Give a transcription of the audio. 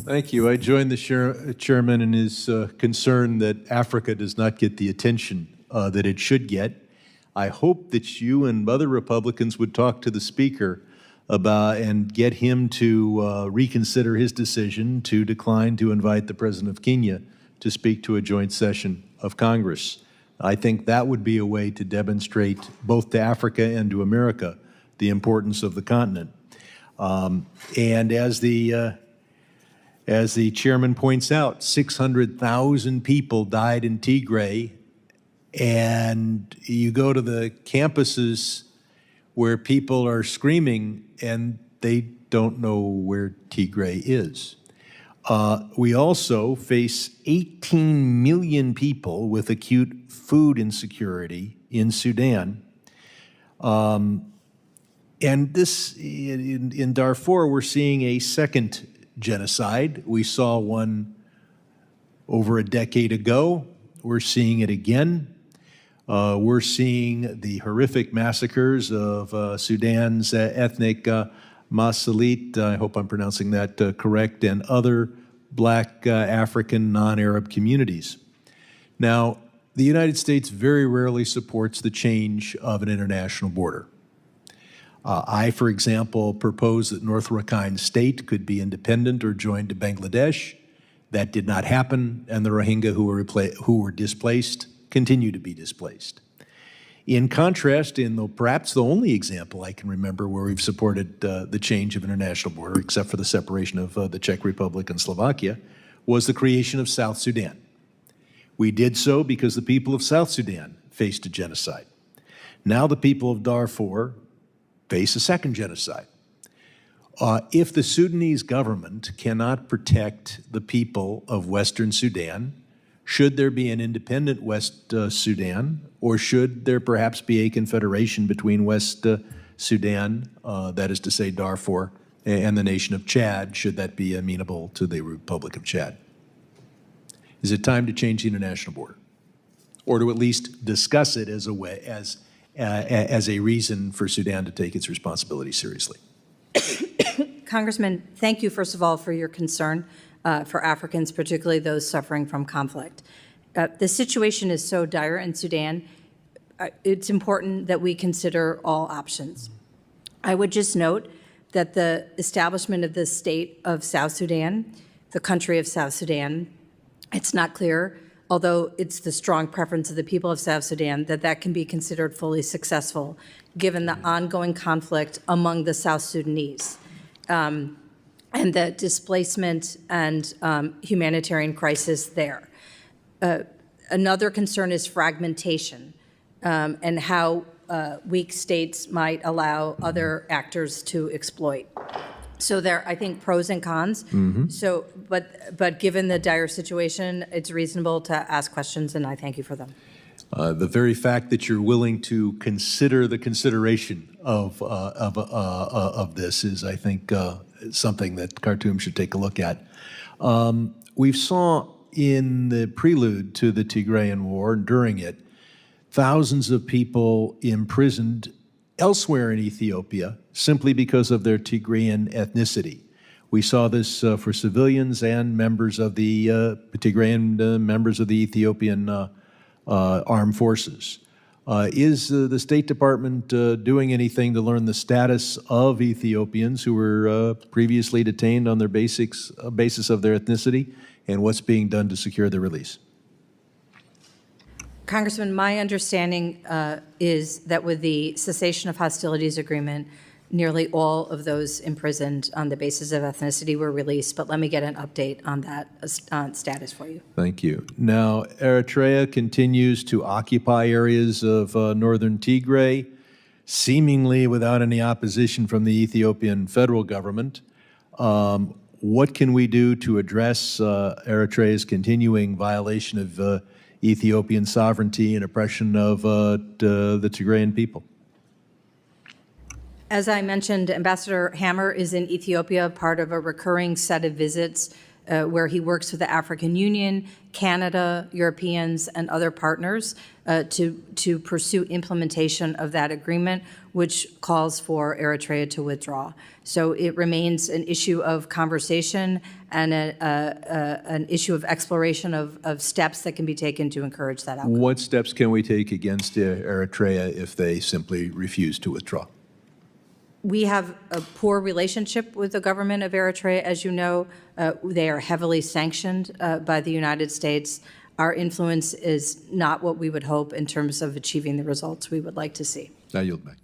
Thank you. I join the chairman in his concern that Africa does not get the attention that it should get. I hope that you and other Republicans would talk to the Speaker about and get him to reconsider his decision to decline to invite the President of Kenya to speak to a joint session of Congress. I think that would be a way to demonstrate both to Africa and to America the importance of the continent. And as the chairman points out, 600,000 people died in Tigray, and you go to the campuses where people are screaming and they don't know where Tigray is. We also face 18 million people with acute food insecurity in Sudan. And this, in Darfur, we're seeing a second genocide. We saw one over a decade ago. We're seeing it again. We're seeing the horrific massacres of Sudan's ethnic Masalit, I hope I'm pronouncing that correct, and other Black African non-Arab communities. Now, the United States very rarely supports the change of an international border. I, for example, proposed that North Rakhine State could be independent or joined to Bangladesh. That did not happen, and the Rohingya who were displaced continue to be displaced. In contrast, in perhaps the only example I can remember where we've supported the change of international border, except for the separation of the Czech Republic and Slovakia, was the creation of South Sudan. We did so because the people of South Sudan faced a genocide. Now the people of Darfur face a second genocide. If the Sudanese government cannot protect the people of Western Sudan, should there be an independent West Sudan, or should there perhaps be a confederation between West Sudan, that is to say Darfur, and the nation of Chad, should that be amenable to the Republic of Chad? Is it time to change the international border, or to at least discuss it as a reason for Sudan to take its responsibility seriously? Congressman, thank you, first of all, for your concern for Africans, particularly those suffering from conflict. The situation is so dire in Sudan, it's important that we consider all options. I would just note that the establishment of the state of South Sudan, the country of South Sudan, it's not clear, although it's the strong preference of the people of South Sudan, that that can be considered fully successful, given the ongoing conflict among the South Sudanese. And the displacement and humanitarian crisis there. Another concern is fragmentation and how weak states might allow other actors to exploit. So there, I think, pros and cons. So, but given the dire situation, it's reasonable to ask questions, and I thank you for them. The very fact that you're willing to consider the consideration of this is, I think, something that Khartoum should take a look at. We saw in the prelude to the Tigrayan War, during it, thousands of people imprisoned elsewhere in Ethiopia simply because of their Tigrayan ethnicity. We saw this for civilians and members of the Tigrayan members of the Ethiopian armed forces. Is the State Department doing anything to learn the status of Ethiopians who were previously detained on their basis of their ethnicity, and what's being done to secure their release? Congressman, my understanding is that with the cessation of hostilities agreement, nearly all of those imprisoned on the basis of ethnicity were released, but let me get an update on that status for you. Thank you. Now, Eritrea continues to occupy areas of northern Tigray, seemingly without any opposition from the Ethiopian federal government. What can we do to address Eritrea's continuing violation of Ethiopian sovereignty and oppression of the Tigrayan people? As I mentioned, Ambassador Hammer is in Ethiopia, part of a recurring set of visits where he works with the African Union, Canada, Europeans, and other partners to pursue implementation of that agreement, which calls for Eritrea to withdraw. So it remains an issue of conversation and an issue of exploration of steps that can be taken to encourage that outcome. What steps can we take against Eritrea if they simply refuse to withdraw? We have a poor relationship with the government of Eritrea. As you know, they are heavily sanctioned by the United States. Our influence is not what we would hope in terms of achieving the results we would like to see. I yield back.